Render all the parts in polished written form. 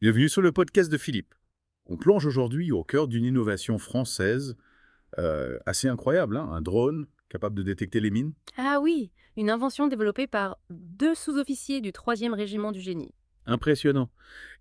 Bienvenue sur le podcast de Philippe. On plonge aujourd'hui au cœur d'une innovation française assez incroyable, hein, un drone capable de détecter les mines. Ah oui, une invention développée par deux sous-officiers du 3e régiment du génie. Impressionnant.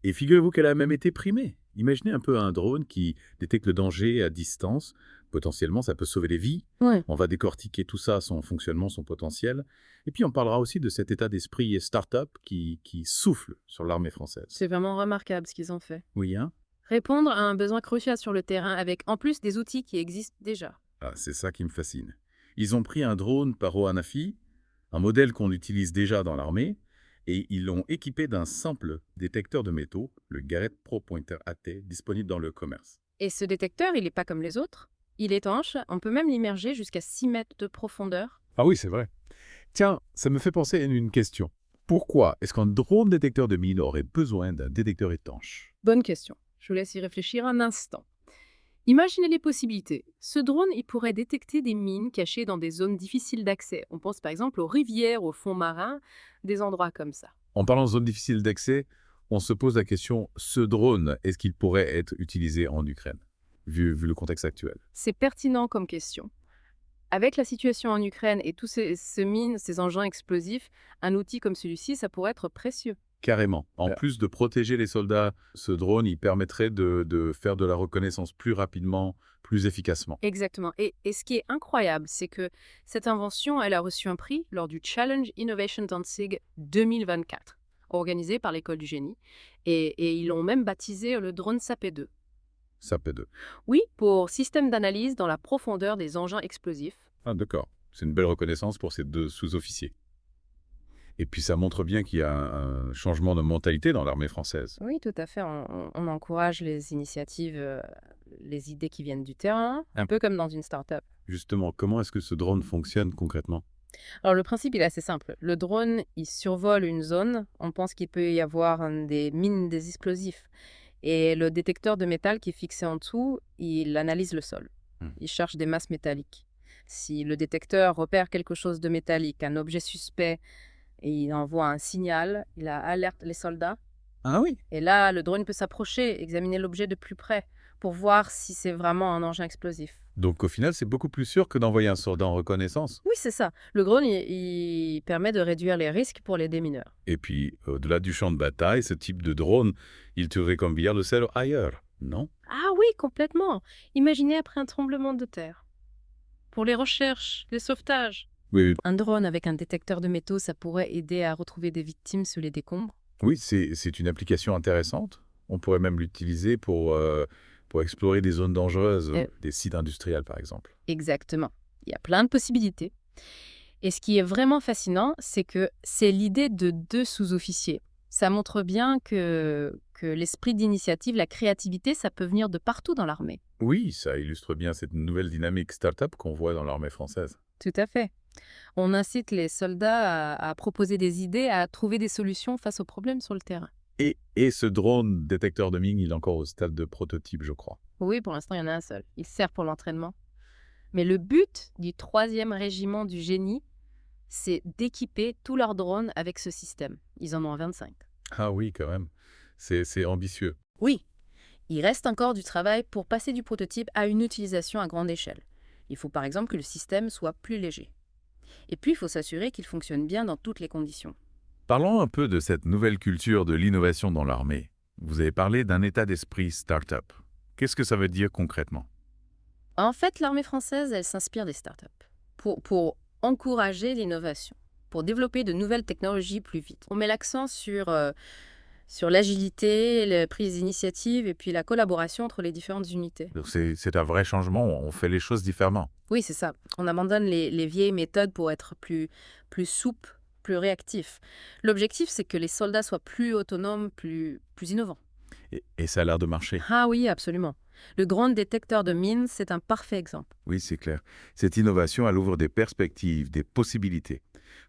Et figurez-vous qu'elle a même été primée. Imaginez un peu un drone qui détecte le danger à distance. Potentiellement, ça peut sauver des vies. Ouais. On va décortiquer tout ça, son fonctionnement, son potentiel. Et puis, on parlera aussi de cet état d'esprit et start-up qui souffle sur l'armée française. C'est vraiment remarquable ce qu'ils ont fait. Oui, hein? Répondre à un besoin crucial sur le terrain avec en plus des outils qui existent déjà. Ah, c'est ça qui me fascine. Ils ont pris un drone Paro Hanafi, un modèle qu'on utilise déjà dans l'armée, et ils l'ont équipé d'un simple détecteur de métaux, le Garrett Pro Pointer AT, disponible dans le commerce. Et ce détecteur, il n'est pas comme les autres. Il est étanche, on peut même l'immerger jusqu'à 6 mètres de profondeur. Ah oui, c'est vrai. Tiens, ça me fait penser à une question. Pourquoi est-ce qu'un drone détecteur de mine aurait besoin d'un détecteur étanche? Bonne question. Je vous laisse y réfléchir un instant. Imaginez les possibilités. Ce drone, il pourrait détecter des mines cachées dans des zones difficiles d'accès. On pense par exemple aux rivières, aux fonds marins, des endroits comme ça. En parlant de zone difficile d'accès, on se pose la question, ce drone, est-ce qu'il pourrait être utilisé en Ukraine, vu le contexte actuel? C'est pertinent comme question. Avec la situation en Ukraine et tous ces mines, ces engins explosifs, un outil comme celui-ci, ça pourrait être précieux. Carrément. En plus de protéger les soldats, ce drone, il permettrait de faire de la reconnaissance plus rapidement, plus efficacement. Exactement. Et ce qui est incroyable, c'est que cette invention, elle a reçu un prix lors du Challenge Innovation Danzig 2024, organisé par l'École du génie. Et ils l'ont même baptisé le drone SAP-2. Ça peut de. Oui, pour système d'analyse dans la profondeur des engins explosifs. Ah, d'accord. C'est une belle reconnaissance pour ces deux sous-officiers. Et puis ça montre bien qu'il y a un changement de mentalité dans l'armée française. Oui, tout à fait. On encourage les initiatives, les idées qui viennent du terrain, un peu comme dans une start-up. Justement, comment est-ce que ce drone fonctionne concrètement? Alors le principe, il est assez simple. Le drone, il survole une zone. On pense qu'il peut y avoir des mines, des explosifs. Et le détecteur de métal qui est fixé en dessous, il analyse le sol. Hmm. Il cherche des masses métalliques. Si le détecteur repère quelque chose de métallique, un objet suspect, et il envoie un signal, il alerte les soldats. Ah oui. Et là, le drone peut s'approcher, examiner l'objet de plus près pour voir si c'est vraiment un engin explosif. Donc au final, c'est beaucoup plus sûr que d'envoyer un soldat en reconnaissance. Oui, c'est ça. Le drone, il permet de réduire les risques pour les démineurs. Et puis, au-delà du champ de bataille, ce type de drone, il tuerait comme billard le sel ailleurs, non? Ah oui, complètement. Imaginez après un tremblement de terre. Pour les recherches, les sauvetages. Oui, oui. Un drone avec un détecteur de métaux, ça pourrait aider à retrouver des victimes sous les décombres. Oui, c'est une application intéressante. On pourrait même l'utiliser pour explorer des zones dangereuses, Euh, des sites industriels par exemple. Exactement. Il y a plein de possibilités. Et ce qui est vraiment fascinant, c'est que c'est l'idée de deux sous-officiers. Ça montre bien que l'esprit d'initiative, la créativité, ça peut venir de partout dans l'armée. Oui, ça illustre bien cette nouvelle dynamique start-up qu'on voit dans l'armée française. Tout à fait. On incite les soldats à proposer des idées, à trouver des solutions face aux problèmes sur le terrain. Et ce drone détecteur de mine, il est encore au stade de prototype, je crois. Oui, pour l'instant, il y en a un seul. Il sert pour l'entraînement. Mais le but du 3e régiment du génie, c'est d'équiper tous leurs drones avec ce système. Ils en ont 25. Ah oui, quand même. C'est ambitieux. Oui, il reste encore du travail pour passer du prototype à une utilisation à grande échelle. Il faut par exemple que le système soit plus léger. Et puis, il faut s'assurer qu'il fonctionne bien dans toutes les conditions. Parlons un peu de cette nouvelle culture de l'innovation dans l'armée. Vous avez parlé d'un état d'esprit start-up. Qu'est-ce que ça veut dire concrètement? En fait, l'armée française, elle s'inspire des startups pour encourager l'innovation, pour développer de nouvelles technologies plus vite. On met l'accent sur l'agilité, la prise d'initiative et puis la collaboration entre les différentes unités. Donc c'est un vrai changement, on fait les choses différemment. Oui, c'est ça. On abandonne les vieilles méthodes pour être plus souple, plus réactif. L'objectif, c'est que les soldats soient plus autonomes, plus innovants. Et ça a l'air de marcher. Ah oui, absolument. Le grand détecteur de mines, c'est un parfait exemple. Oui, c'est clair. Cette innovation, elle ouvre des perspectives, des possibilités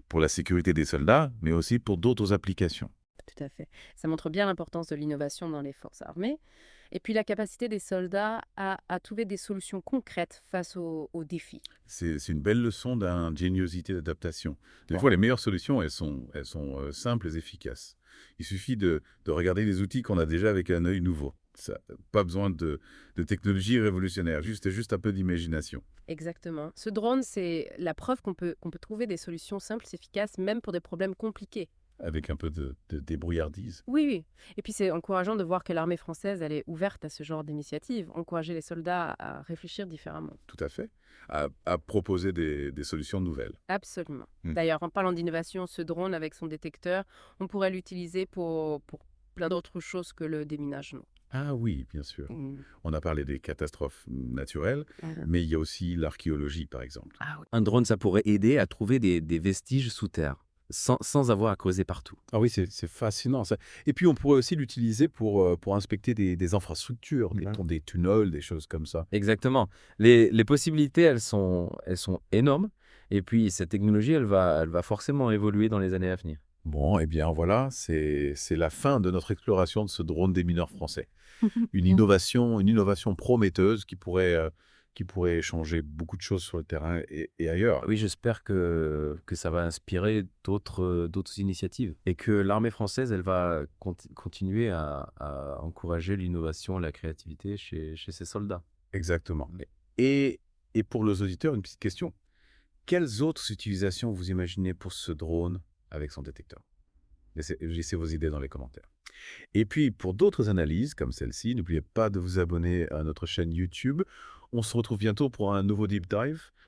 pour la sécurité des soldats, mais aussi pour d'autres applications. Tout à fait. Ça montre bien l'importance de l'innovation dans les forces armées. Et puis la capacité des soldats à trouver des solutions concrètes face aux défis. C'est une belle leçon d'ingéniosité d'adaptation. Des Ouais. fois, les meilleures solutions, elles sont simples et efficaces. Il suffit de regarder les outils qu'on a déjà avec un œil nouveau. Ça, pas besoin de technologie révolutionnaire, juste un peu d'imagination. Exactement. Ce drone, c'est la preuve qu'on peut trouver des solutions simples, efficaces, même pour des problèmes compliqués. Avec un peu de débrouillardise. Oui, oui. Et puis c'est encourageant de voir que l'armée française, elle est ouverte à ce genre d'initiative, encourager les soldats à réfléchir différemment. Tout à fait. À proposer des solutions nouvelles. Absolument. Hmm. D'ailleurs, en parlant d'innovation, ce drone avec son détecteur, on pourrait l'utiliser pour plein d'autres choses que le déminagement. Ah oui, bien sûr. Mm. On a parlé des catastrophes naturelles, mais il y a aussi l'archéologie, par exemple. Ah oui. Un drone, ça pourrait aider à trouver des vestiges sous terre, sans avoir à creuser partout. Ah oui, c'est fascinant ça. Et puis on pourrait aussi l'utiliser pour inspecter des infrastructures, des tunnels, des choses comme ça. Exactement. Les possibilités, elles sont énormes. Et puis, cette technologie, elle va forcément évoluer dans les années à venir. Bon, eh bien voilà, c'est la fin de notre exploration de ce drone des mineurs français. Une innovation prometteuse qui pourrait changer beaucoup de choses sur le terrain et ailleurs. Oui, j'espère que ça va inspirer d'autres initiatives et que l'armée française, elle va continuer à encourager l'innovation, la créativité chez ses soldats. Exactement. Et pour nos auditeurs, une petite question. Quelles autres utilisations vous imaginez pour ce drone avec son détecteur? Laissez vos idées dans les commentaires. Et puis, pour d'autres analyses comme celle-ci, n'oubliez pas de vous abonner à notre chaîne YouTube. On se retrouve bientôt pour un nouveau Deep Dive.